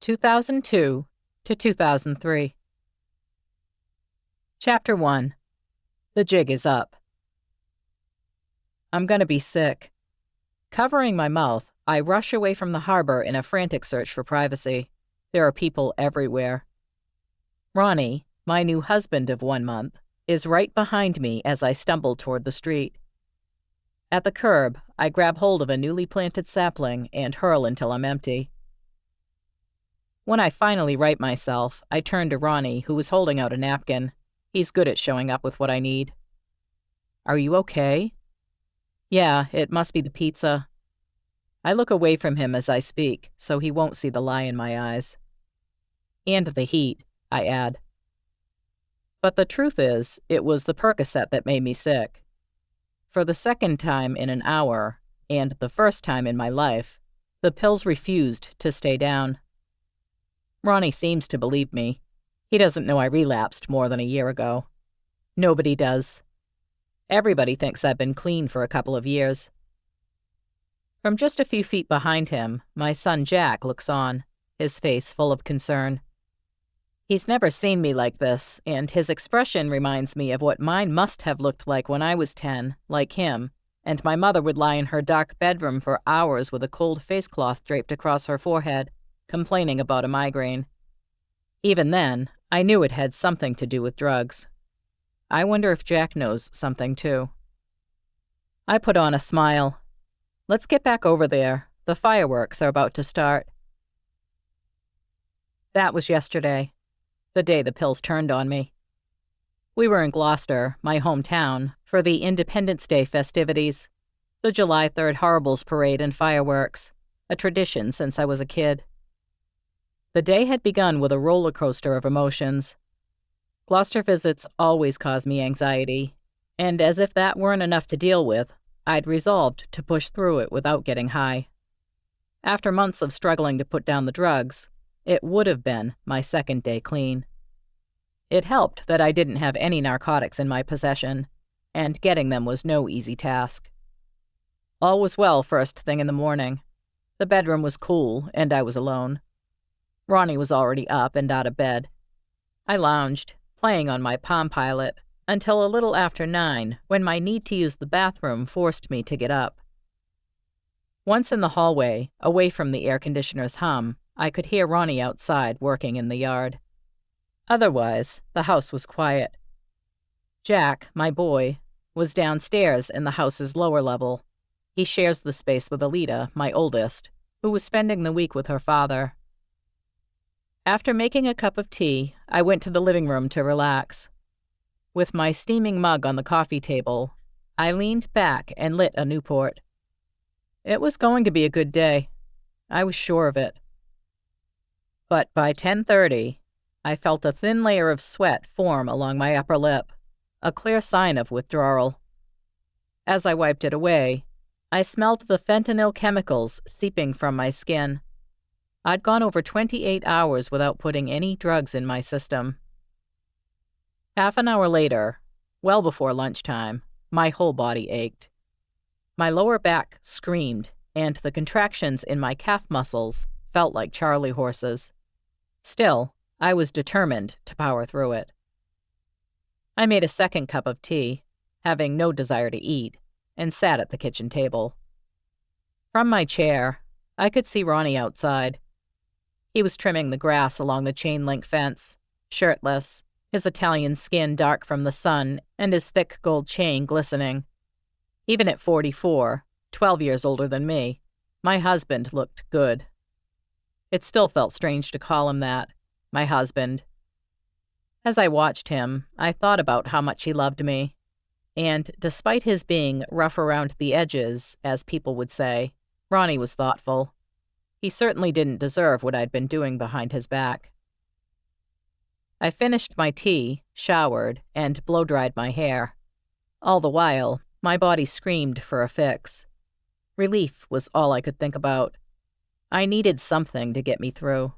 2002 to 2003. Chapter 1. The Jig Is Up. I'm gonna be sick. Covering my mouth, I rush away from the harbor in a frantic search for privacy. There are people everywhere. Ronnie, my new husband of 1 month, is right behind me as I stumble toward the street. At the curb, I grab hold of a newly planted sapling and hurl until I'm empty. When I finally right myself, I turn to Ronnie, who is holding out a napkin. He's good at showing up with what I need. "Are you okay?" "Yeah, it must be the pizza." I look away from him as I speak, so he won't see the lie in my eyes. "And the heat," I add. But the truth is, it was the Percocet that made me sick. For the second time in an hour, and the first time in my life, the pills refused to stay down. Ronnie seems to believe me. He doesn't know I relapsed more than a year ago. Nobody does. Everybody thinks I've been clean for a couple of years. From just a few feet behind him, my son Jack looks on, his face full of concern. He's never seen me like this, and his expression reminds me of what mine must have looked like when I was 10, like him, and my mother would lie in her dark bedroom for hours with a cold face cloth draped across her forehead, complaining about a migraine. Even then, I knew it had something to do with drugs. I wonder if Jack knows something too. I put on a smile. "Let's get back over there. The fireworks are about to start." That was yesterday, the day the pills turned on me. We were in Gloucester, my hometown, for the Independence Day festivities, the July 3rd Horribles Parade and fireworks, a tradition since I was a kid. The day had begun with a roller coaster of emotions. Gloucester visits always cause me anxiety, and as if that weren't enough to deal with, I'd resolved to push through it without getting high. After months of struggling to put down the drugs, it would have been my second day clean. It helped that I didn't have any narcotics in my possession, and getting them was no easy task. All was well first thing in the morning. The bedroom was cool, and I was alone. Ronnie was already up and out of bed. I lounged, playing on my Palm Pilot, until a little after 9, when my need to use the bathroom forced me to get up. Once in the hallway, away from the air conditioner's hum, I could hear Ronnie outside working in the yard. Otherwise, the house was quiet. Jack, my boy, was downstairs in the house's lower level. He shares the space with Alita, my oldest, who was spending the week with her father. After making a cup of tea, I went to the living room to relax. With my steaming mug on the coffee table, I leaned back and lit a Newport. It was going to be a good day. I was sure of it. But by 10:30, I felt a thin layer of sweat form along my upper lip, a clear sign of withdrawal. As I wiped it away, I smelled the fentanyl chemicals seeping from my skin. I'd gone over 28 hours without putting any drugs in my system. Half an hour later, well before lunchtime, my whole body ached. My lower back screamed, and the contractions in my calf muscles felt like Charlie horses. Still, I was determined to power through it. I made a second cup of tea, having no desire to eat, and sat at the kitchen table. From my chair, I could see Ronnie outside. He was trimming the grass along the chain-link fence, shirtless, his Italian skin dark from the sun and his thick gold chain glistening. Even at 44, 12 years older than me, my husband looked good. It still felt strange to call him that, my husband. As I watched him, I thought about how much he loved me. And despite his being rough around the edges, as people would say, Ronnie was thoughtful. He certainly didn't deserve what I'd been doing behind his back. I finished my tea, showered, and blow-dried my hair. All the while, my body screamed for a fix. Relief was all I could think about. I needed something to get me through.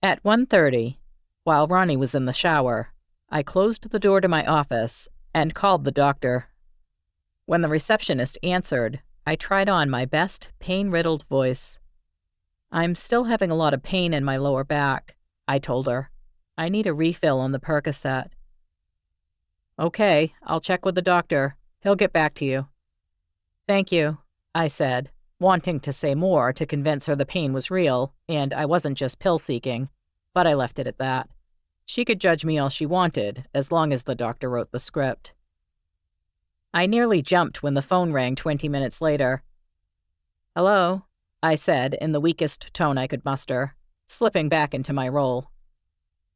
At 1:30, while Ronnie was in the shower, I closed the door to my office and called the doctor. When the receptionist answered, I tried on my best pain-riddled voice. I'm still having a lot of pain in my lower back, I told her. I need a refill on the Percocet. Okay, I'll check with the doctor. He'll get back to you. Thank you, I said, wanting to say more to convince her the pain was real and I wasn't just pill-seeking, but I left it at that. She could judge me all she wanted, as long as the doctor wrote the script. I nearly jumped when the phone rang 20 minutes later. Hello, I said in the weakest tone I could muster, slipping back into my role.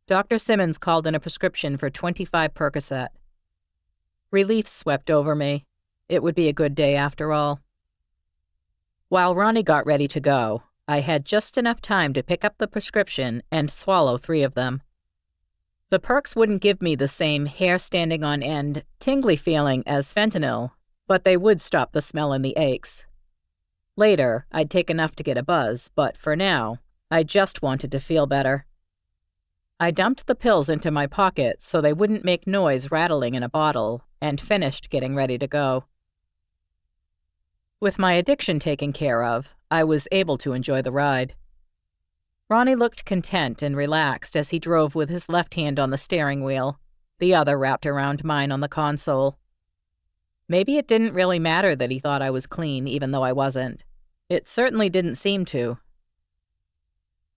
Dr. Simmons called in a prescription for 25 Percocet. Relief swept over me. It would be a good day after all. While Ronnie got ready to go, I had just enough time to pick up the prescription and swallow 3 of them. The perks wouldn't give me the same hair standing on end, tingly feeling as fentanyl, but they would stop the smell and the aches. Later, I'd take enough to get a buzz, but for now, I just wanted to feel better. I dumped the pills into my pocket so they wouldn't make noise rattling in a bottle, and finished getting ready to go. With my addiction taken care of, I was able to enjoy the ride. Ronnie looked content and relaxed as he drove with his left hand on the steering wheel, the other wrapped around mine on the console. Maybe it didn't really matter that he thought I was clean, even though I wasn't. It certainly didn't seem to.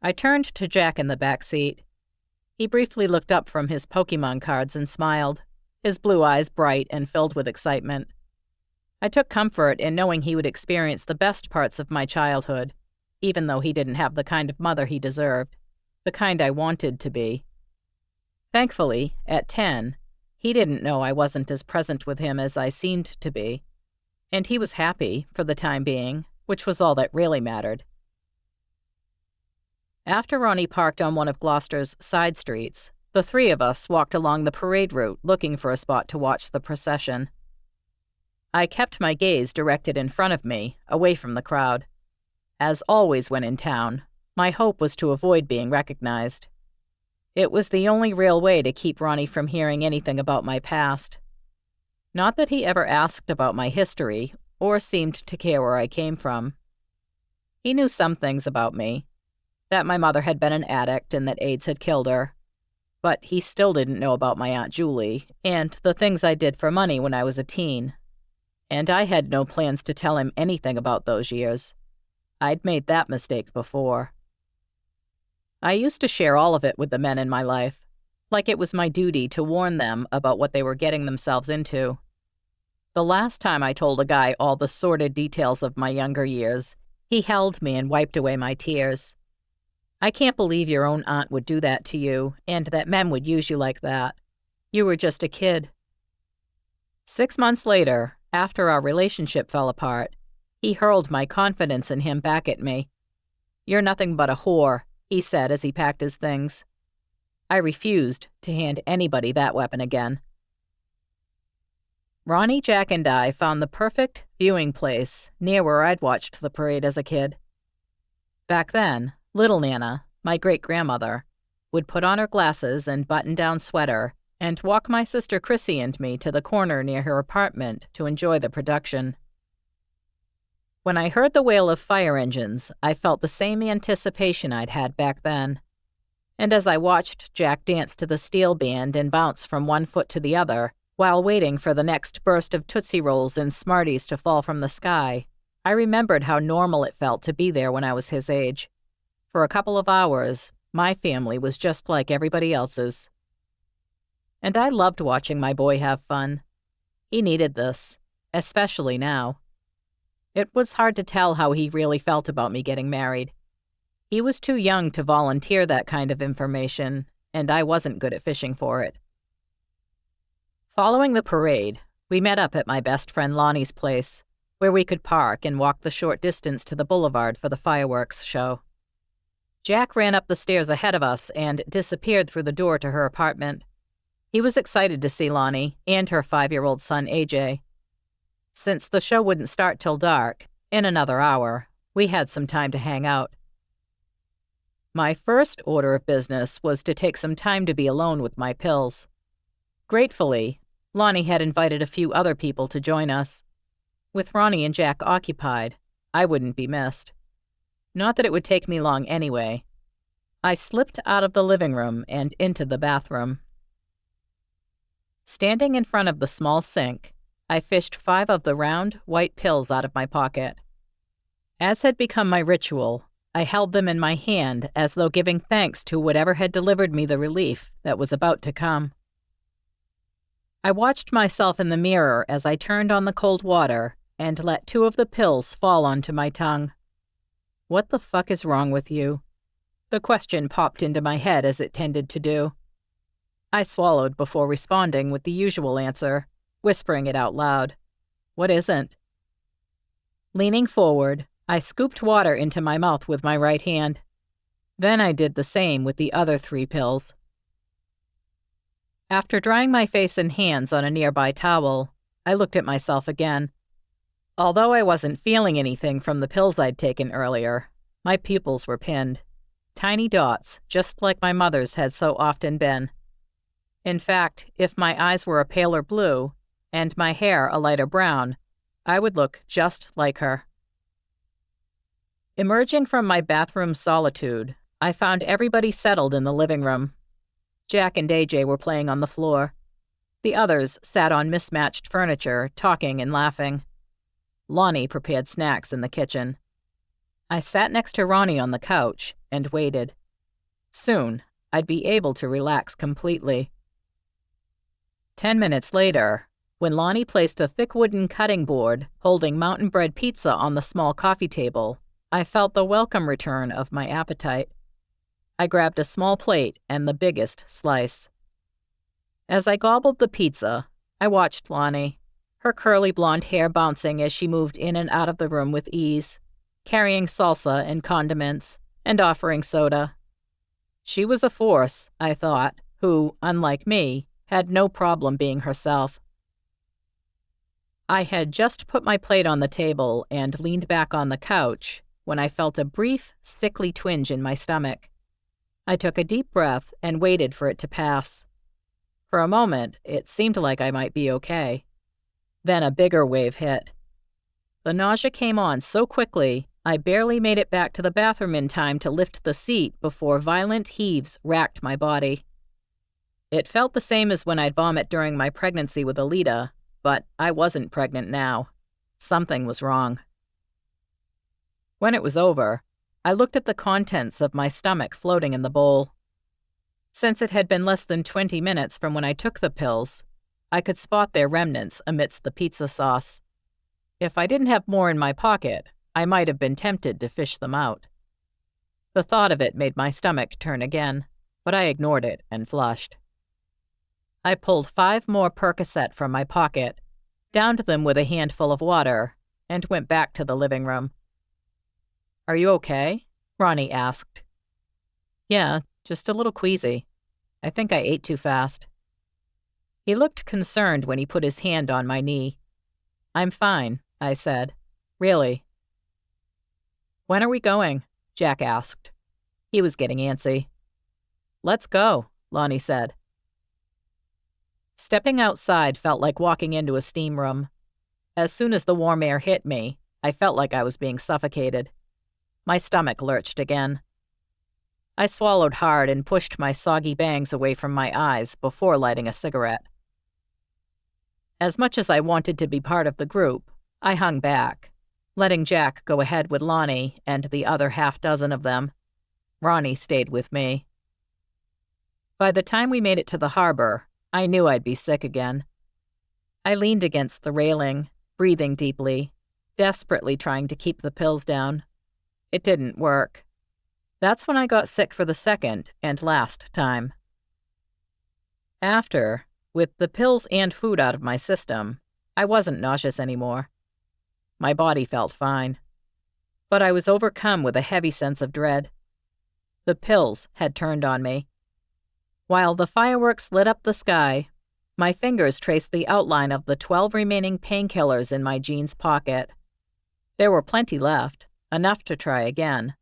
I turned to Jack in the back seat. He briefly looked up from his Pokemon cards and smiled, his blue eyes bright and filled with excitement. I took comfort in knowing he would experience the best parts of my childhood, even though he didn't have the kind of mother he deserved, the kind I wanted to be. Thankfully, at 10, he didn't know I wasn't as present with him as I seemed to be, and he was happy, for the time being, which was all that really mattered. After Ronnie parked on one of Gloucester's side streets, the 3 of us walked along the parade route looking for a spot to watch the procession. I kept my gaze directed in front of me, away from the crowd. As always when in town, my hope was to avoid being recognized. It was the only real way to keep Ronnie from hearing anything about my past. Not that he ever asked about my history, or seemed to care where I came from. He knew some things about me, that my mother had been an addict and that AIDS had killed her. But he still didn't know about my Aunt Julie, and the things I did for money when I was a teen. And I had no plans to tell him anything about those years. I'd made that mistake before. I used to share all of it with the men in my life, like it was my duty to warn them about what they were getting themselves into. The last time I told a guy all the sordid details of my younger years, he held me and wiped away my tears. I can't believe your own aunt would do that to you, and that men would use you like that. You were just a kid. 6 months later, after our relationship fell apart, he hurled my confidence in him back at me. You're nothing but a whore, he said as he packed his things. I refused to hand anybody that weapon again. Ronnie, Jack, and I found the perfect viewing place near where I'd watched the parade as a kid. Back then, Little Nana, my great-grandmother, would put on her glasses and button-down sweater and walk my sister Chrissy and me to the corner near her apartment to enjoy the production. When I heard the wail of fire engines, I felt the same anticipation I'd had back then. And as I watched Jack dance to the steel band and bounce from one foot to the other, while waiting for the next burst of Tootsie Rolls and Smarties to fall from the sky, I remembered how normal it felt to be there when I was his age. For a couple of hours, my family was just like everybody else's. And I loved watching my boy have fun. He needed this, especially now. It was hard to tell how he really felt about me getting married. He was too young to volunteer that kind of information, and I wasn't good at fishing for it. Following the parade, we met up at my best friend Lonnie's place, where we could park and walk the short distance to the boulevard for the fireworks show. Jack ran up the stairs ahead of us and disappeared through the door to her apartment. He was excited to see Lonnie and her 5-year-old son, AJ. Since the show wouldn't start till dark, in another hour, we had some time to hang out. My first order of business was to take some time to be alone with my pills. Gratefully, Lonnie had invited a few other people to join us. With Ronnie and Jack occupied, I wouldn't be missed. Not that it would take me long anyway. I slipped out of the living room and into the bathroom. Standing in front of the small sink, I fished 5 of the round, white pills out of my pocket. As had become my ritual, I held them in my hand as though giving thanks to whatever had delivered me the relief that was about to come. I watched myself in the mirror as I turned on the cold water and let 2 of the pills fall onto my tongue. What the fuck is wrong with you? The question popped into my head as it tended to do. I swallowed before responding with the usual answer, whispering it out loud. What isn't? Leaning forward, I scooped water into my mouth with my right hand. Then I did the same with the other 3 pills. After drying my face and hands on a nearby towel, I looked at myself again. Although I wasn't feeling anything from the pills I'd taken earlier, my pupils were pinned. Tiny dots, just like my mother's had so often been. In fact, if my eyes were a paler blue and my hair a lighter brown, I would look just like her. Emerging from my bathroom solitude, I found everybody settled in the living room. Jack and AJ were playing on the floor. The others sat on mismatched furniture, talking and laughing. Lonnie prepared snacks in the kitchen. I sat next to Ronnie on the couch and waited. Soon, I'd be able to relax completely. 10 minutes later, when Lonnie placed a thick wooden cutting board holding mountain bread pizza on the small coffee table, I felt the welcome return of my appetite. I grabbed a small plate and the biggest slice. As I gobbled the pizza, I watched Lonnie, her curly blonde hair bouncing as she moved in and out of the room with ease, carrying salsa and condiments, and offering soda. She was a force, I thought, who, unlike me, had no problem being herself. I had just put my plate on the table and leaned back on the couch when I felt a brief, sickly twinge in my stomach. I took a deep breath and waited for it to pass. For a moment, it seemed like I might be okay. Then a bigger wave hit. The nausea came on so quickly, I barely made it back to the bathroom in time to lift the seat before violent heaves racked my body. It felt the same as when I'd vomit during my pregnancy with Alita, but I wasn't pregnant now. Something was wrong. When it was over, I looked at the contents of my stomach floating in the bowl. Since it had been less than 20 minutes from when I took the pills, I could spot their remnants amidst the pizza sauce. If I didn't have more in my pocket, I might have been tempted to fish them out. The thought of it made my stomach turn again, but I ignored it and flushed. I pulled 5 more Percocet from my pocket, downed them with a handful of water, and went back to the living room. "Are you okay?" Ronnie asked. "Yeah, just a little queasy. I think I ate too fast." He looked concerned when he put his hand on my knee. "I'm fine," I said. "Really." "When are we going?" Jack asked. He was getting antsy. "Let's go," Lonnie said. Stepping outside felt like walking into a steam room. As soon as the warm air hit me, I felt like I was being suffocated. My stomach lurched again. I swallowed hard and pushed my soggy bangs away from my eyes before lighting a cigarette. As much as I wanted to be part of the group, I hung back, letting Jack go ahead with Lonnie and the other 6 of them. Ronnie stayed with me. By the time we made it to the harbor, I knew I'd be sick again. I leaned against the railing, breathing deeply, desperately trying to keep the pills down. It didn't work. That's when I got sick for the second and last time. After, with the pills and food out of my system, I wasn't nauseous anymore. My body felt fine. But I was overcome with a heavy sense of dread. The pills had turned on me. While the fireworks lit up the sky, my fingers traced the outline of the 12 remaining painkillers in my jeans pocket. There were plenty left, enough to try again.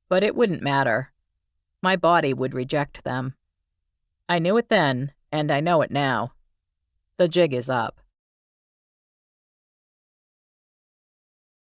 But it wouldn't matter. My body would reject them. I knew it then, and I know it now. The jig is up.